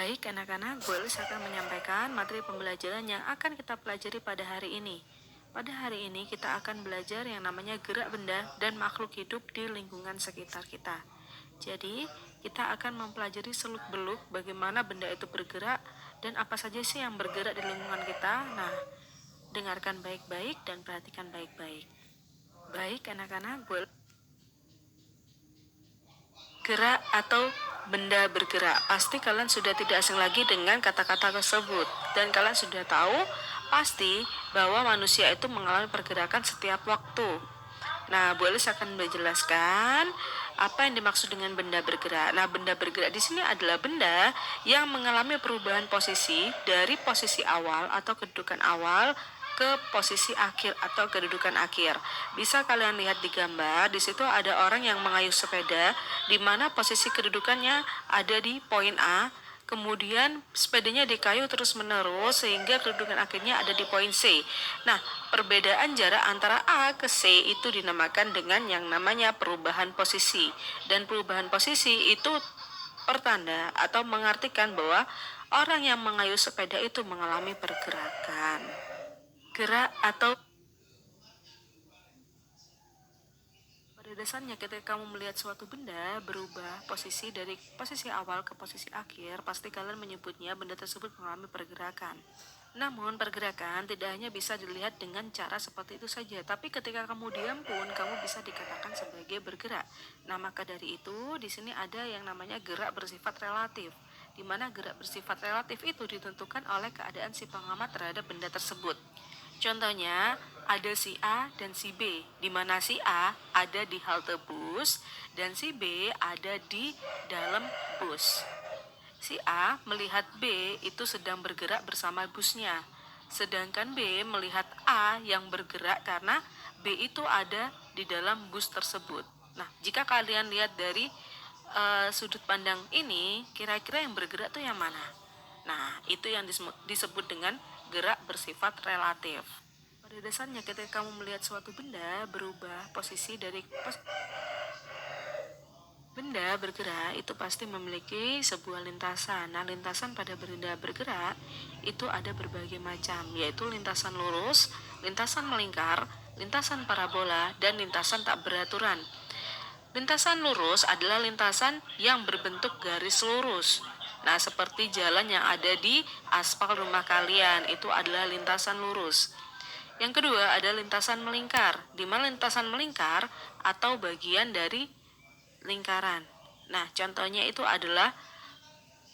Baik anak-anak, Bu Elis akan menyampaikan materi pembelajaran yang akan kita pelajari pada hari ini. Pada hari ini kita akan belajar yang namanya gerak benda dan makhluk hidup di lingkungan sekitar kita. Jadi, kita akan mempelajari seluk-beluk bagaimana benda itu bergerak dan apa saja sih yang bergerak di lingkungan kita. Nah, dengarkan baik-baik dan perhatikan baik-baik. Baik anak-anak, Bu Elis gerak atau benda bergerak. Pasti kalian sudah tidak asing lagi dengan kata-kata tersebut. Dan kalian sudah tahu pasti bahwa manusia itu mengalami pergerakan setiap waktu. Nah, Bu Elis akan menjelaskan apa yang dimaksud dengan benda bergerak. Nah, benda bergerak di sini adalah benda yang mengalami perubahan posisi dari posisi awal atau kedudukan awal ke posisi akhir atau kedudukan akhir. Bisa kalian lihat di gambar, di situ ada orang yang mengayuh sepeda, di mana posisi kedudukannya ada di poin A, kemudian sepedanya dikayuh terus menerus sehingga kedudukan akhirnya ada di poin C. Nah, perbedaan jarak antara A ke C itu dinamakan dengan yang namanya perubahan posisi. Dan perubahan posisi itu pertanda atau mengartikan bahwa orang yang mengayuh sepeda itu mengalami pergerakan. Gerak atau pada dasarnya ketika kamu melihat suatu benda berubah posisi dari posisi awal ke posisi akhir, pasti kalian menyebutnya benda tersebut mengalami pergerakan. Namun pergerakan tidak hanya bisa dilihat dengan cara seperti itu saja, tapi ketika kamu diam pun kamu bisa dikatakan sebagai bergerak. Nah, maka dari itu di sini ada yang namanya gerak bersifat relatif, di mana gerak bersifat relatif itu ditentukan oleh keadaan si pengamat terhadap benda tersebut. Contohnya, ada si A dan si B, di mana si A ada di halte bus dan si B ada di dalam bus. Si A melihat B itu sedang bergerak bersama busnya, sedangkan B melihat A yang bergerak karena B itu ada di dalam bus tersebut. Nah, jika kalian lihat dari sudut pandang ini, kira-kira yang bergerak itu yang mana? Nah, itu yang disebut dengan gerak bersifat relatif. Pada dasarnya ketika kamu melihat suatu benda berubah posisi dari benda bergerak itu pasti memiliki sebuah lintasan. Nah, lintasan pada benda bergerak itu ada berbagai macam, yaitu lintasan lurus, lintasan melingkar, lintasan parabola, dan lintasan tak beraturan. Lintasan lurus adalah lintasan yang berbentuk garis lurus. Nah, seperti jalan yang ada di aspal rumah kalian, itu adalah lintasan lurus. Yang kedua ada lintasan melingkar, di mana lintasan melingkar atau bagian dari lingkaran. Nah, contohnya itu adalah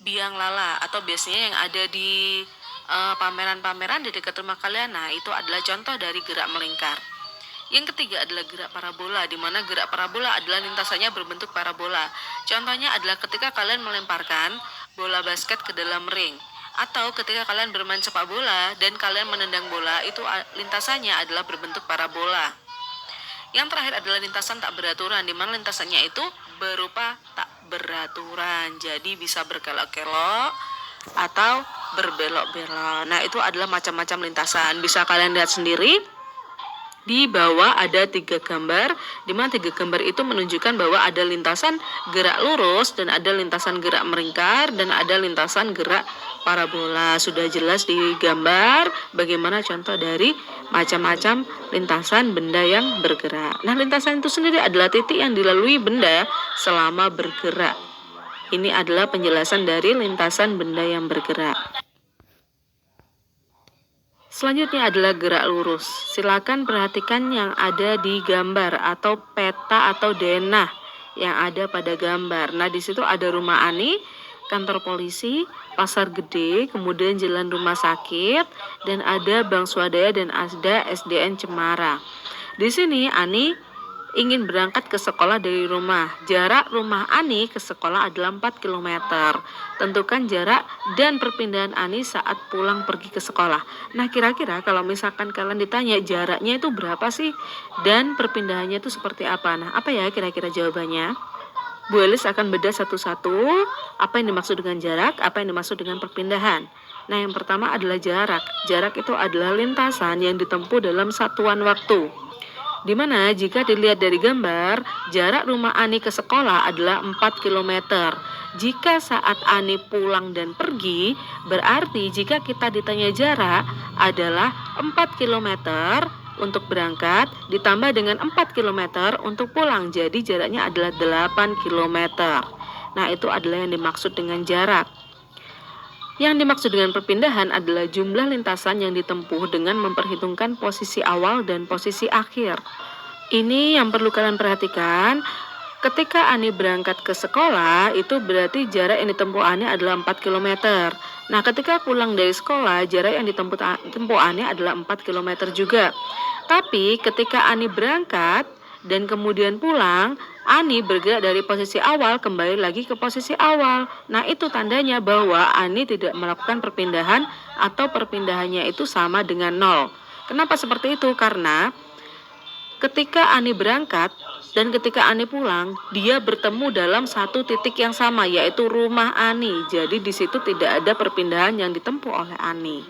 biang lala atau biasanya yang ada di pameran-pameran di dekat rumah kalian. Nah, itu adalah contoh dari gerak melingkar. Yang ketiga adalah gerak parabola, di mana gerak parabola adalah lintasannya berbentuk parabola. Contohnya adalah ketika kalian melemparkan bola basket ke dalam ring, atau ketika kalian bermain sepak bola dan kalian menendang bola, itu lintasannya adalah berbentuk parabola. Yang terakhir adalah lintasan tak beraturan, di mana lintasannya itu berupa tak beraturan, jadi bisa berkelok-kelok atau berbelok-belok. Nah, itu adalah macam-macam lintasan. Bisa kalian lihat sendiri. Di bawah ada 3 gambar, di mana 3 gambar itu menunjukkan bahwa ada lintasan gerak lurus dan ada lintasan gerak melingkar dan ada lintasan gerak parabola. Sudah jelas di gambar bagaimana contoh dari macam-macam lintasan benda yang bergerak. Nah, lintasan itu sendiri adalah titik yang dilalui benda selama bergerak. Ini adalah penjelasan dari lintasan benda yang bergerak. Selanjutnya adalah gerak lurus. Silakan perhatikan yang ada di gambar atau peta atau denah yang ada pada gambar. Nah, di situ ada rumah Ani, kantor polisi, pasar gede, kemudian jalan rumah sakit, dan ada Bank Swadaya dan ada SDN Cemara. Di sini Ani ingin berangkat ke sekolah dari rumah. Jarak rumah Ani ke sekolah adalah 4 km. Tentukan jarak dan perpindahan Ani saat pulang pergi ke sekolah. Nah, kira-kira kalau misalkan kalian ditanya jaraknya itu berapa sih? Dan perpindahannya itu seperti apa? Nah, apa ya kira-kira jawabannya? Bu Elis akan bedah satu-satu apa yang dimaksud dengan jarak, apa yang dimaksud dengan perpindahan. Nah, yang pertama adalah jarak. Jarak itu adalah lintasan yang ditempuh dalam satuan waktu. Di mana jika dilihat dari gambar, jarak rumah Ani ke sekolah adalah 4 km. Jika saat Ani pulang dan pergi, berarti jika kita ditanya jarak adalah 4 kilometer untuk berangkat ditambah dengan 4 kilometer untuk pulang. Jadi jaraknya adalah 8 kilometer. Nah, itu adalah yang dimaksud dengan jarak. Yang dimaksud dengan perpindahan adalah jumlah lintasan yang ditempuh dengan memperhitungkan posisi awal dan posisi akhir. Ini yang perlu kalian perhatikan. Ketika Ani berangkat ke sekolah, itu berarti jarak yang ditempuh Ani adalah 4 kilometer. Nah, ketika pulang dari sekolah, jarak yang ditempuh Ani adalah 4 kilometer juga. Tapi ketika Ani berangkat dan kemudian pulang, Ani bergerak dari posisi awal kembali lagi ke posisi awal. Nah, itu tandanya bahwa Ani tidak melakukan perpindahan atau perpindahannya itu sama dengan 0. Kenapa seperti itu? Karena ketika Ani berangkat dan ketika Ani pulang, dia bertemu dalam satu titik yang sama, yaitu rumah Ani. Jadi di situ tidak ada perpindahan yang ditempuh oleh Ani.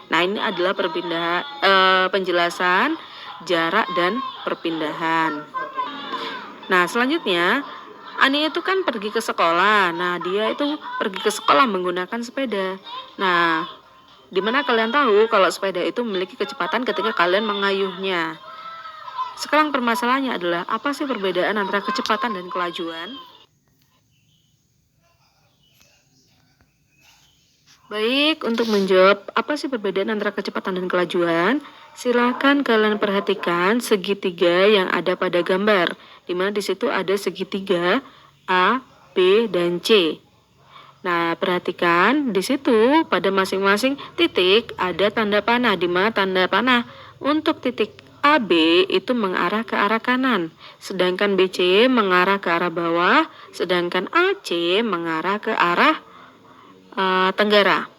Nah, ini adalah penjelasan jarak dan perpindahan. Nah, selanjutnya Ani itu kan pergi ke sekolah. Nah, dia itu pergi ke sekolah menggunakan sepeda. Nah, dimana kalian tahu kalau sepeda itu memiliki kecepatan ketika kalian mengayuhnya. Sekarang permasalahannya adalah apa sih perbedaan antara kecepatan dan kelajuan? Baik, untuk menjawab apa sih perbedaan antara kecepatan dan kelajuan, silakan kalian perhatikan segitiga yang ada pada gambar, di mana di situ ada segitiga A, B, dan C. Nah, perhatikan di situ pada masing-masing titik ada tanda panah, di mana tanda panah untuk titik AB itu mengarah ke arah kanan, sedangkan BC mengarah ke arah bawah, sedangkan AC mengarah ke arah tenggara.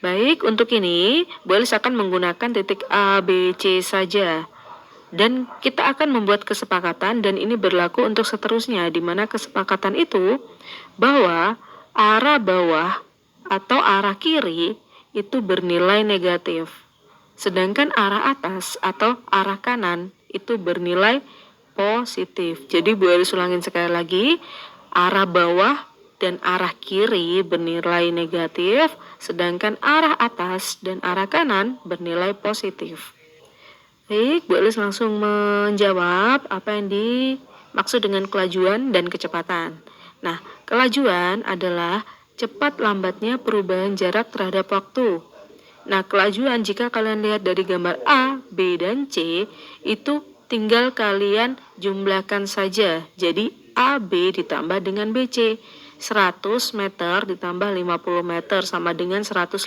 Baik, untuk ini boleh akan menggunakan titik A, B, C saja. Dan kita akan membuat kesepakatan dan ini berlaku untuk seterusnya, di mana kesepakatan itu bahwa arah bawah atau arah kiri itu bernilai negatif. Sedangkan arah atas atau arah kanan itu bernilai positif. Jadi boleh ulangin sekali lagi, arah bawah dan arah kiri bernilai negatif, sedangkan arah atas dan arah kanan bernilai positif. Baik, Bu Elis langsung menjawab apa yang dimaksud dengan kelajuan dan kecepatan. Nah, kelajuan adalah cepat lambatnya perubahan jarak terhadap waktu. Nah, kelajuan jika kalian lihat dari gambar A, B, dan C, itu tinggal kalian jumlahkan saja. Jadi, AB ditambah dengan BC. 100 meter ditambah 50 meter sama dengan 150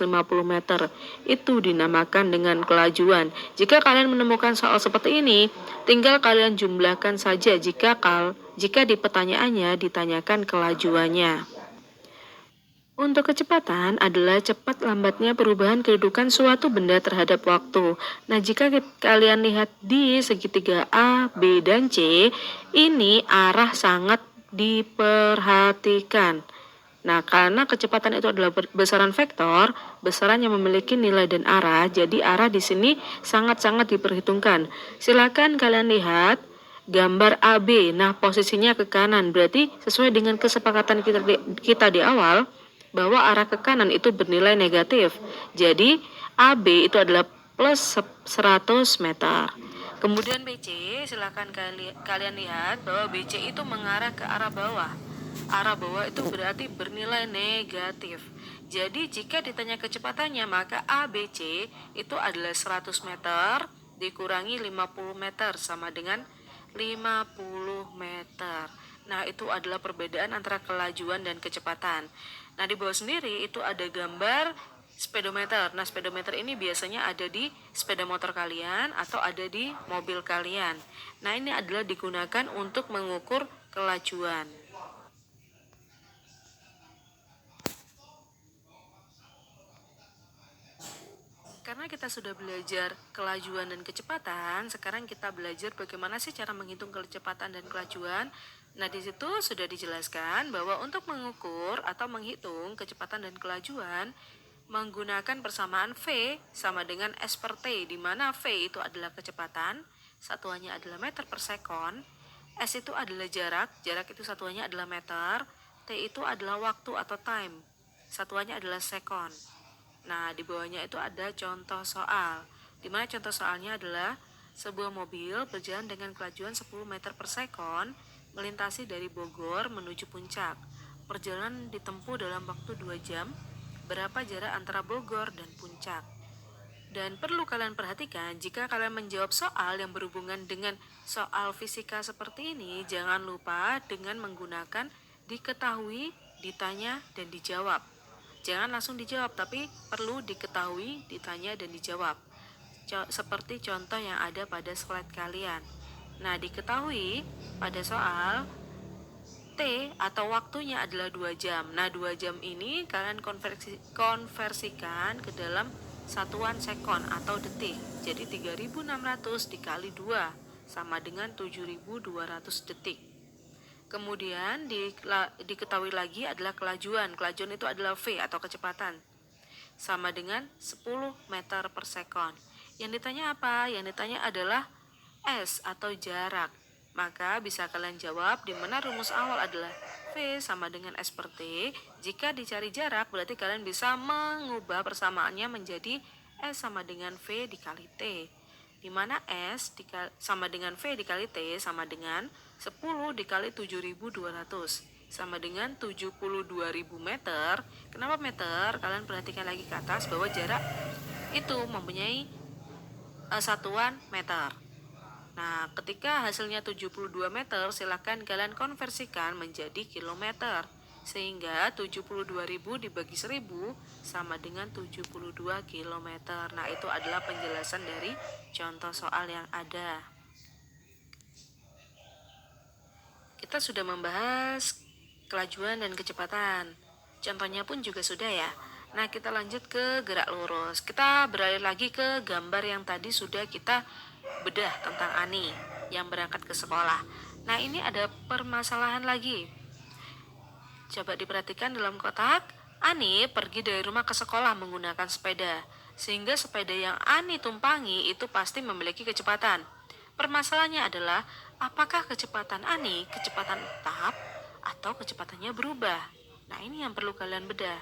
meter. Itu dinamakan dengan kelajuan. Jika kalian menemukan soal seperti ini, tinggal kalian jumlahkan saja jika di pertanyaannya ditanyakan kelajuannya. Untuk kecepatan adalah cepat lambatnya perubahan kedudukan suatu benda terhadap waktu. Nah, jika kalian lihat di segitiga A, B, dan C, ini arah sangat diperhatikan. Nah, karena kecepatan itu adalah besaran vektor, besaran yang memiliki nilai dan arah, jadi arah di sini sangat-sangat diperhitungkan. Silakan kalian lihat gambar AB. Nah, posisinya ke kanan, berarti sesuai dengan kesepakatan kita di awal bahwa arah ke kanan itu bernilai negatif. Jadi, AB itu adalah plus 100 meter. Kemudian BC, silakan kalian lihat bahwa BC itu mengarah ke arah bawah. Arah bawah itu berarti bernilai negatif. Jadi jika ditanya kecepatannya, maka ABC itu adalah 100 meter dikurangi 50 meter sama dengan 50 meter. Nah, itu adalah perbedaan antara kelajuan dan kecepatan. Nah, di bawah sendiri itu ada gambar speedometer. Nah, speedometer ini biasanya ada di sepeda motor kalian atau ada di mobil kalian. Nah, ini adalah digunakan untuk mengukur kelajuan. Karena kita sudah belajar kelajuan dan kecepatan, sekarang kita belajar bagaimana sih cara menghitung kecepatan dan kelajuan. Nah, di situ sudah dijelaskan bahwa untuk mengukur atau menghitung kecepatan dan kelajuan menggunakan persamaan V sama dengan S per T, di mana V itu adalah kecepatan, satuannya adalah meter per sekon, S itu adalah jarak itu satuannya adalah meter, T itu adalah waktu atau time. Satuannya adalah second. Nah, di bawahnya itu ada contoh soal. Di mana contoh soalnya adalah sebuah mobil berjalan dengan kelajuan 10 meter per sekon melintasi dari Bogor menuju Puncak. Perjalanan ditempuh dalam waktu 2 jam. Berapa jarak antara Bogor dan Puncak? Dan perlu kalian perhatikan, jika kalian menjawab soal yang berhubungan dengan soal fisika seperti ini, jangan lupa dengan menggunakan diketahui, ditanya, dan dijawab. Jangan langsung dijawab, tapi perlu diketahui, ditanya, dan dijawab. Seperti contoh yang ada pada slide kalian. Nah, diketahui pada soal T atau waktunya adalah 2 jam. Nah, 2 jam ini kalian konversikan ke dalam satuan sekon atau detik. Jadi 3600 dikali 2 sama dengan 7200 detik. Kemudian diketahui lagi adalah kelajuan. Kelajuan itu adalah V atau kecepatan. Sama dengan 10 meter per sekon. Yang ditanya apa? Yang ditanya adalah S atau jarak. Maka bisa kalian jawab di mana rumus awal adalah V sama dengan S per T. Jika dicari jarak berarti kalian bisa mengubah persamaannya menjadi S sama dengan V dikali T. Di mana S sama dengan V dikali T sama dengan 10 dikali 7200 sama dengan 72.000 meter. Kenapa meter? Kalian perhatikan lagi ke atas bahwa jarak itu mempunyai satuan meter. Nah, ketika hasilnya 72 meter, silakan kalian konversikan menjadi kilometer. Sehingga 72.000 dibagi 1000 sama dengan 72 kilometer. Nah, itu adalah penjelasan dari contoh soal yang ada. Kita sudah membahas kelajuan dan kecepatan. Contohnya pun juga sudah ya. Nah, kita lanjut ke gerak lurus. Kita beralih lagi ke gambar yang tadi sudah kita bedah tentang Ani yang berangkat ke sekolah. Nah, ini ada permasalahan lagi. Coba diperhatikan dalam kotak. Ani pergi dari rumah ke sekolah menggunakan sepeda. Sehingga sepeda yang Ani tumpangi itu pasti memiliki kecepatan. Permasalahannya adalah, apakah kecepatan Ani kecepatan tetap atau kecepatannya berubah? Nah, ini yang perlu kalian bedah.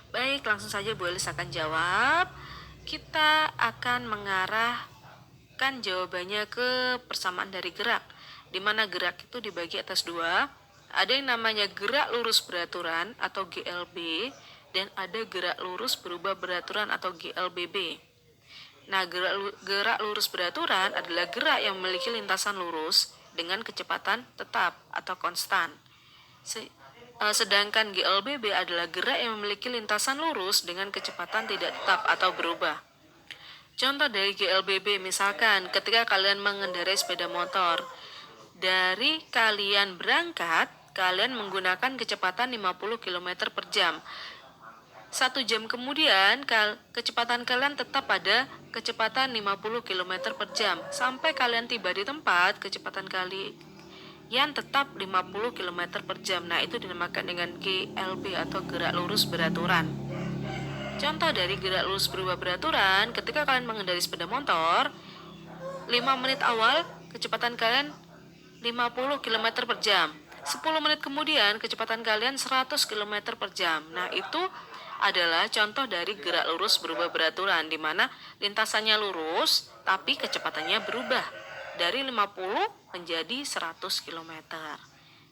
Baik, langsung saja Bu Elis akan jawab. Kita akan mengarahkan jawabannya ke persamaan dari gerak, di mana gerak itu dibagi atas dua. Ada yang namanya gerak lurus beraturan atau GLB, dan ada gerak lurus berubah beraturan atau GLBB. Nah, gerak lurus beraturan adalah gerak yang memiliki lintasan lurus dengan kecepatan tetap atau konstan. Sedangkan GLBB adalah gerak yang memiliki lintasan lurus dengan kecepatan tidak tetap atau berubah. Contoh dari GLBB, misalkan ketika kalian mengendarai sepeda motor, dari kalian berangkat, kalian menggunakan kecepatan 50 km per jam. 1 jam kemudian, kecepatan kalian tetap pada kecepatan 50 km per jam. Sampai kalian tiba di tempat, kecepatan kalian tetap 50 km per jam. Nah, itu dinamakan dengan GLB atau gerak lurus beraturan. Contoh dari gerak lurus berubah beraturan, ketika kalian mengendarai sepeda motor, 5 menit awal, kecepatan kalian 50 km per jam. 10 menit kemudian, kecepatan kalian 100 km per jam. Nah, itu adalah contoh dari gerak lurus berubah beraturan, di mana lintasannya lurus tapi kecepatannya berubah dari 50 menjadi 100 km.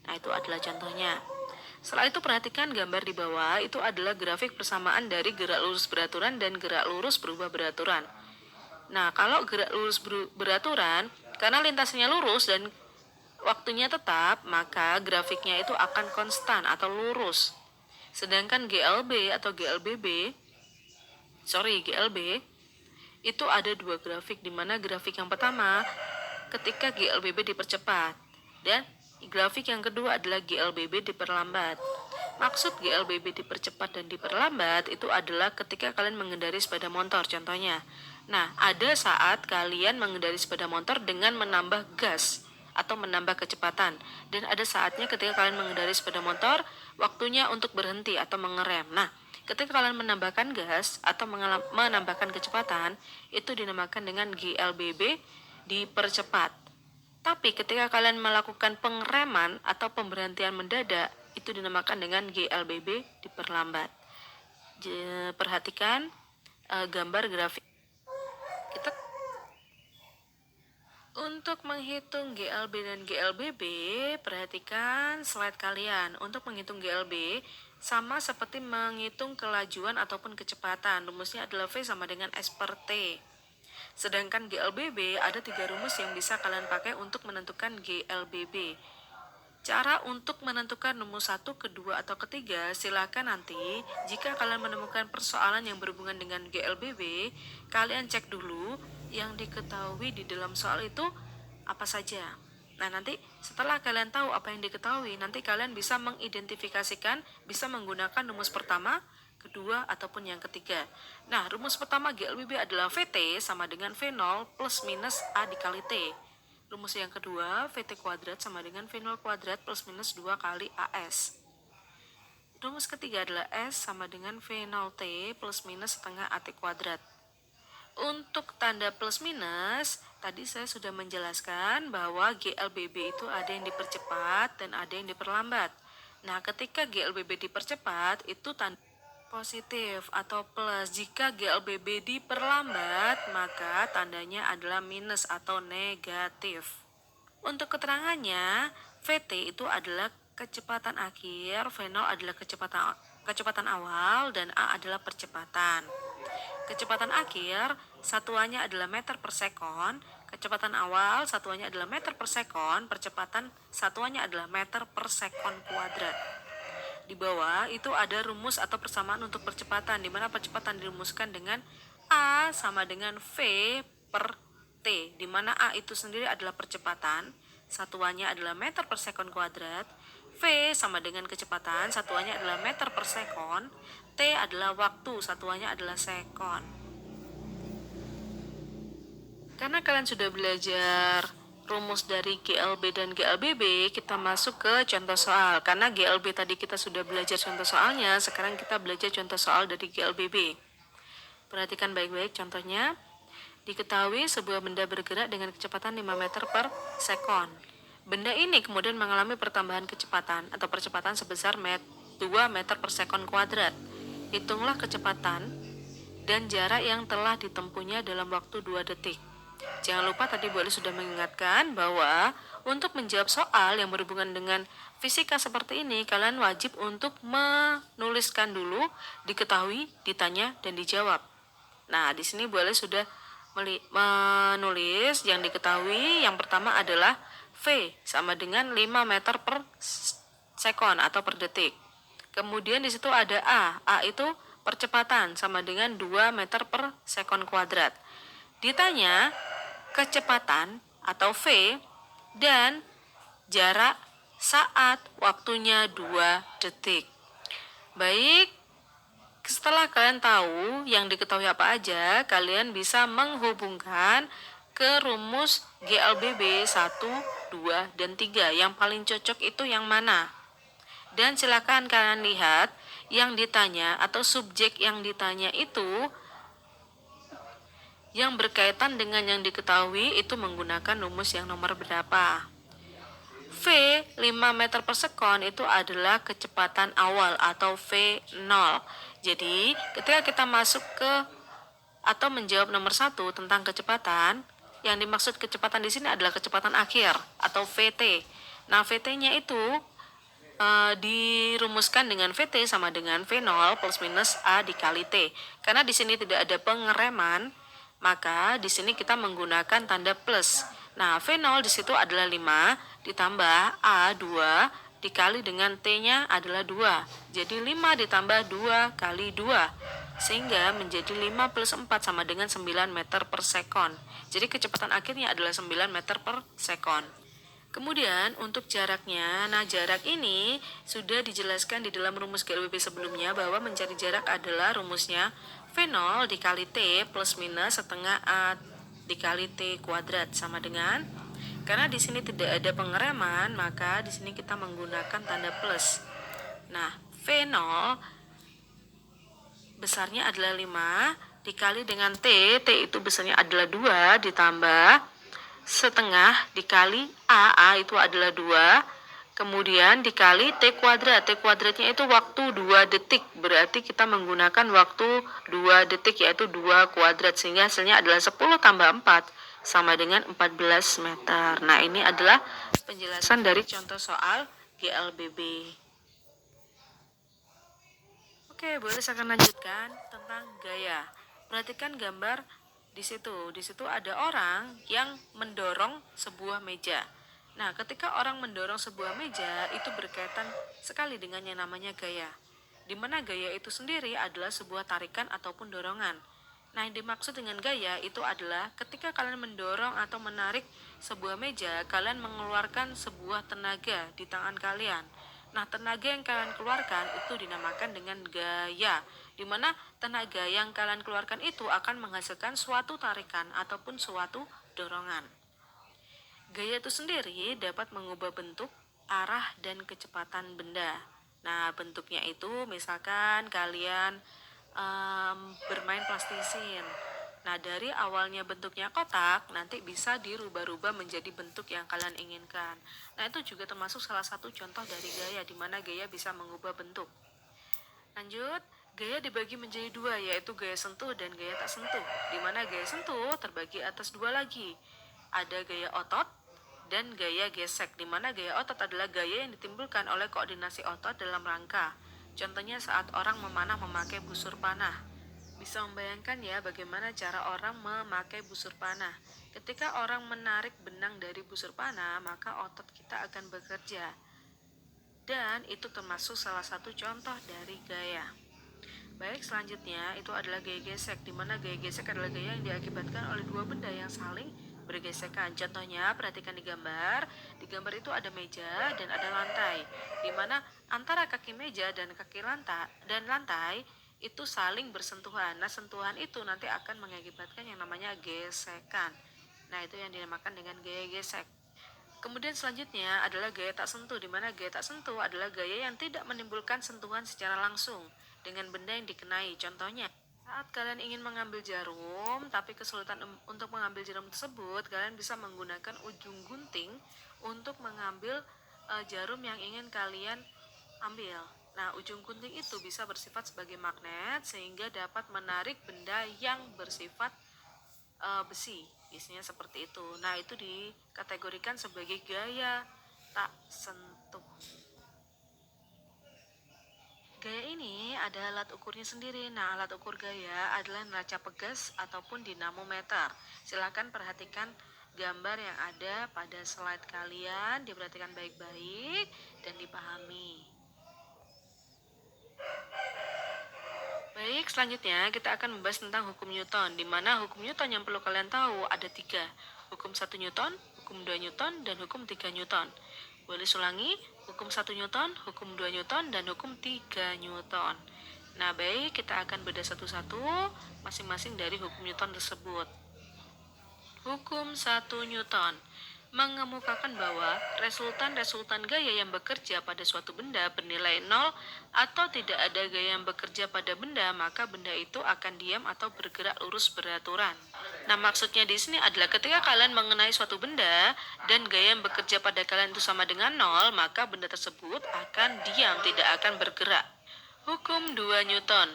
Nah, itu adalah contohnya. Setelah itu perhatikan gambar di bawah, itu adalah grafik persamaan dari gerak lurus beraturan dan gerak lurus berubah beraturan. Nah, kalau gerak lurus beraturan, karena lintasannya lurus dan waktunya tetap, maka grafiknya itu akan konstan atau lurus. Sedangkan GLB itu ada dua grafik, di mana grafik yang pertama ketika GLBB dipercepat dan grafik yang kedua adalah GLBB diperlambat. Maksud GLBB dipercepat dan diperlambat itu adalah ketika kalian mengendarai sepeda motor contohnya. Nah, ada saat kalian mengendarai sepeda motor dengan menambah gas atau menambah kecepatan, dan ada saatnya ketika kalian mengendarai sepeda motor waktunya untuk berhenti atau mengerem. Nah, ketika kalian menambahkan gas atau menambahkan kecepatan, itu dinamakan dengan GLBB dipercepat. Tapi ketika kalian melakukan pengereman atau pemberhentian mendadak, itu dinamakan dengan GLBB diperlambat. Perhatikan gambar grafik. Kita untuk menghitung GLB dan GLBB, perhatikan slide kalian. Untuk menghitung GLB, sama seperti menghitung kelajuan ataupun kecepatan. Rumusnya adalah V sama dengan S per T. Sedangkan GLBB, ada 3 rumus yang bisa kalian pakai untuk menentukan GLBB. Cara untuk menentukan rumus 1, kedua, atau ketiga, silakan nanti jika kalian menemukan persoalan yang berhubungan dengan GLBB, kalian cek dulu yang diketahui di dalam soal itu apa saja. Nah, nanti setelah kalian tahu apa yang diketahui, nanti kalian bisa mengidentifikasikan, bisa menggunakan rumus pertama, kedua, ataupun yang ketiga. Nah, rumus pertama GLBB adalah VT sama dengan V0 plus minus A dikali T. Rumus yang kedua, VT kuadrat sama dengan V0 kuadrat plus minus 2 kali AS. Rumus ketiga adalah S sama dengan V0T plus minus setengah AT kuadrat. Untuk tanda plus minus, tadi saya sudah menjelaskan bahwa GLBB itu ada yang dipercepat dan ada yang diperlambat. Nah, ketika GLBB dipercepat, itu tanda positif atau plus. Jika GLBB diperlambat, maka tandanya adalah minus atau negatif. Untuk keterangannya, VT itu adalah kecepatan akhir, V0 adalah kecepatan awal, dan A adalah percepatan. Kecepatan akhir satuannya adalah meter per sekon, kecepatan awal satuannya adalah meter per sekon, percepatan satuannya adalah meter per sekon kuadrat. Di bawah itu ada rumus atau persamaan untuk percepatan, di mana percepatan dirumuskan dengan A sama dengan V per T, di mana A itu sendiri adalah percepatan, satuannya adalah meter per sekon kuadrat, V sama dengan kecepatan, satuannya adalah meter per sekon, T adalah waktu, satuannya adalah sekon. Karena kalian sudah belajar rumus dari GLB dan GLBB, kita masuk ke contoh soal. Karena GLB tadi kita sudah belajar contoh soalnya, sekarang kita belajar contoh soal dari GLBB. Perhatikan baik-baik contohnya. Diketahui sebuah benda bergerak dengan kecepatan 5 meter per sekon. Benda ini kemudian mengalami pertambahan kecepatan atau percepatan sebesar 2 meter per sekon kuadrat. Hitunglah kecepatan dan jarak yang telah ditempuhnya dalam waktu 2 detik. Jangan lupa tadi Bu Ali sudah mengingatkan bahwa untuk menjawab soal yang berhubungan dengan fisika seperti ini, kalian wajib untuk menuliskan dulu, diketahui, ditanya, dan dijawab. Nah, di sini Bu Ali sudah menulis yang diketahui. Yang pertama adalah V sama dengan 5 meter per sekon atau per detik. Kemudian di situ ada A. A itu percepatan sama dengan 2 meter per sekon kuadrat. Ditanya kecepatan atau V dan jarak saat waktunya 2 detik. Baik, setelah kalian tahu yang diketahui apa aja, kalian bisa menghubungkan ke rumus GLBB 1, 2, dan 3. Yang paling cocok itu yang mana? Dan silakan kalian lihat yang ditanya atau subjek yang ditanya itu yang berkaitan dengan yang diketahui itu menggunakan rumus yang nomor berapa. V 5 meter per sekon itu adalah kecepatan awal atau V0. Jadi ketika kita masuk ke atau menjawab nomor 1 tentang kecepatan, yang dimaksud kecepatan di sini adalah kecepatan akhir atau VT. Nah, VT-nya itu dirumuskan dengan VT sama dengan V0 plus minus A dikali T. Karena di sini tidak ada pengereman, maka di sini kita menggunakan tanda plus. Nah, V0 di situ adalah 5 ditambah A 2 dikali dengan T-nya adalah 2. Jadi 5 ditambah 2 kali 2 sehingga menjadi 5 plus 4 sama dengan 9 meter per sekon. Jadi kecepatan akhirnya adalah 9 meter per sekon. Kemudian untuk jaraknya, nah jarak ini sudah dijelaskan di dalam rumus GLBB sebelumnya bahwa mencari jarak adalah rumusnya V0 dikali T plus minus setengah A dikali T kuadrat sama dengan, karena di sini tidak ada pengereman, maka di sini kita menggunakan tanda plus. Nah, V0 besarnya adalah 5 dikali dengan T, T itu besarnya adalah 2 ditambah setengah dikali A itu adalah 2 Kemudian dikali T kuadrat. T kuadratnya itu waktu 2 detik. Berarti kita menggunakan waktu 2 detik yaitu 2 kuadrat. Sehingga hasilnya adalah 10 tambah 4 sama dengan 14 meter. Nah, ini adalah penjelasan dari contoh soal GLBB. Oke, boleh saya akan lanjutkan tentang gaya. Perhatikan gambar di situ. Di situ ada orang yang mendorong sebuah meja. Nah, ketika orang mendorong sebuah meja, itu berkaitan sekali dengan yang namanya gaya. Di mana gaya itu sendiri adalah sebuah tarikan ataupun dorongan. Nah, yang dimaksud dengan gaya itu adalah ketika kalian mendorong atau menarik sebuah meja, kalian mengeluarkan sebuah tenaga di tangan kalian. Nah, tenaga yang kalian keluarkan itu dinamakan dengan gaya, di mana tenaga yang kalian keluarkan itu akan menghasilkan suatu tarikan ataupun suatu dorongan. Gaya itu sendiri dapat mengubah bentuk, arah, dan kecepatan benda. Nah, bentuknya itu misalkan kalian bermain plastisin. Nah, dari awalnya bentuknya kotak, nanti bisa dirubah-rubah menjadi bentuk yang kalian inginkan. Nah, itu juga termasuk salah satu contoh dari gaya, di mana gaya bisa mengubah bentuk. Lanjut, gaya dibagi menjadi dua, yaitu gaya sentuh dan gaya tak sentuh. Di mana gaya sentuh terbagi atas dua lagi. Ada gaya otot dan gaya gesek, di mana gaya otot adalah gaya yang ditimbulkan oleh koordinasi otot dalam rangka. Contohnya saat orang memanah memakai busur panah. Bisa membayangkan ya bagaimana cara orang memakai busur panah. Ketika orang menarik benang dari busur panah, maka otot kita akan bekerja. Dan itu termasuk salah satu contoh dari gaya. Baik, selanjutnya itu adalah gaya gesek, di mana gaya gesek adalah gaya yang diakibatkan oleh dua benda yang saling bergesekan. Contohnya, perhatikan di gambar. Di gambar itu ada meja dan ada lantai, di mana antara kaki meja dan kaki lantai itu saling bersentuhan. Nah, sentuhan itu nanti akan mengakibatkan yang namanya gesekan. Nah, itu yang dinamakan dengan gaya gesek. Kemudian selanjutnya adalah gaya tak sentuh, di mana gaya tak sentuh adalah gaya yang tidak menimbulkan sentuhan secara langsung dengan benda yang dikenai. Contohnya, saat kalian ingin mengambil jarum, tapi kesulitan untuk mengambil jarum tersebut, kalian bisa menggunakan ujung gunting untuk mengambil jarum yang ingin kalian ambil. Nah, ujung gunting itu bisa bersifat sebagai magnet sehingga dapat menarik benda yang bersifat besi, biasanya seperti itu. Nah, itu dikategorikan sebagai gaya tak sentuh. Gaya ini ada alat ukurnya sendiri. Nah, alat ukur gaya adalah neraca pegas ataupun dinamometer. Silakan perhatikan gambar yang ada pada slide kalian, diperhatikan baik-baik dan dipahami. Baik, selanjutnya kita akan membahas tentang hukum Newton, di mana hukum Newton yang perlu kalian tahu ada 3. Hukum 1 Newton, hukum 2 Newton, dan hukum 3 Newton. Boleh ulangi, hukum 1 Newton, hukum 2 Newton, dan hukum 3 Newton. Nah, baik, kita akan bedah satu-satu masing-masing dari hukum Newton tersebut. Hukum 1 Newton mengemukakan bahwa resultan gaya yang bekerja pada suatu benda bernilai 0 atau tidak ada gaya yang bekerja pada benda, maka benda itu akan diam atau bergerak lurus beraturan. Nah, maksudnya di sini adalah ketika kalian mengenai suatu benda dan gaya yang bekerja pada kalian itu sama dengan 0, maka benda tersebut akan diam, tidak akan bergerak. Hukum 2 Newton.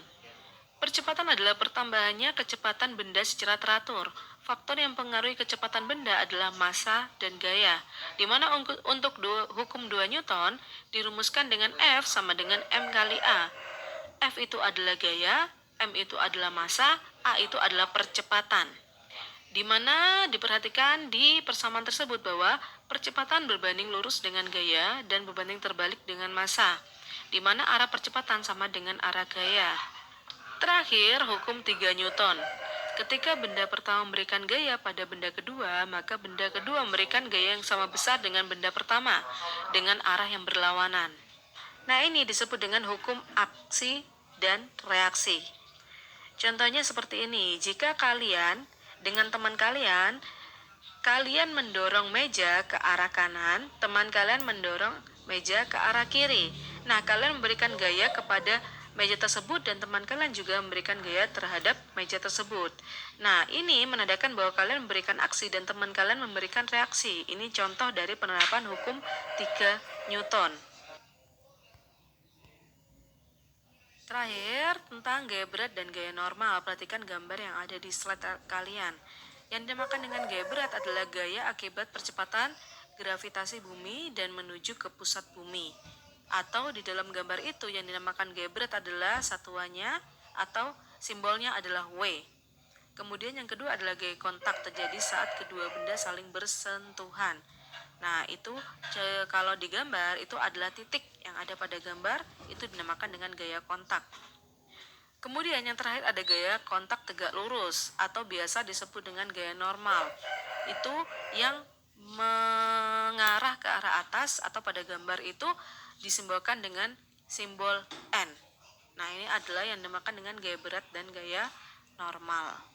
Percepatan adalah pertambahannya kecepatan benda secara teratur. Faktor yang mempengaruhi kecepatan benda adalah massa dan gaya, di mana untuk hukum 2 Newton dirumuskan dengan F sama dengan M kali A. F itu adalah gaya, M itu adalah massa, A itu adalah percepatan. Di mana diperhatikan di persamaan tersebut bahwa percepatan berbanding lurus dengan gaya dan berbanding terbalik dengan massa, di mana arah percepatan sama dengan arah gaya. Terakhir, hukum 3 Newton. Ketika benda pertama memberikan gaya pada benda kedua, maka benda kedua memberikan gaya yang sama besar dengan benda pertama, dengan arah yang berlawanan. Nah, ini disebut dengan hukum aksi dan reaksi. Contohnya seperti ini, jika kalian dengan teman kalian mendorong meja ke arah kanan, teman kalian mendorong meja ke arah kiri. Nah, kalian memberikan gaya kepada meja tersebut dan teman kalian juga memberikan gaya terhadap meja tersebut. Nah, ini menandakan bahwa kalian memberikan aksi dan teman kalian memberikan reaksi. Ini contoh dari penerapan hukum 3 Newton. Terakhir, tentang gaya berat dan gaya normal. Perhatikan gambar yang ada di slide kalian. Yang dinamakan dengan gaya berat adalah gaya akibat percepatan gravitasi bumi dan menuju ke pusat bumi. Atau di dalam gambar itu yang dinamakan gaya berat adalah satuannya atau simbolnya adalah W. Kemudian yang kedua adalah gaya kontak, terjadi saat kedua benda saling bersentuhan. Nah, itu kalau di gambar itu adalah titik yang ada pada gambar, itu dinamakan dengan gaya kontak. Kemudian yang terakhir ada gaya kontak tegak lurus atau biasa disebut dengan gaya normal. Itu yang mengarah ke arah atas atau pada gambar itu disimbolkan dengan simbol N. Nah, ini adalah yang dinamakan dengan gaya berat dan gaya normal.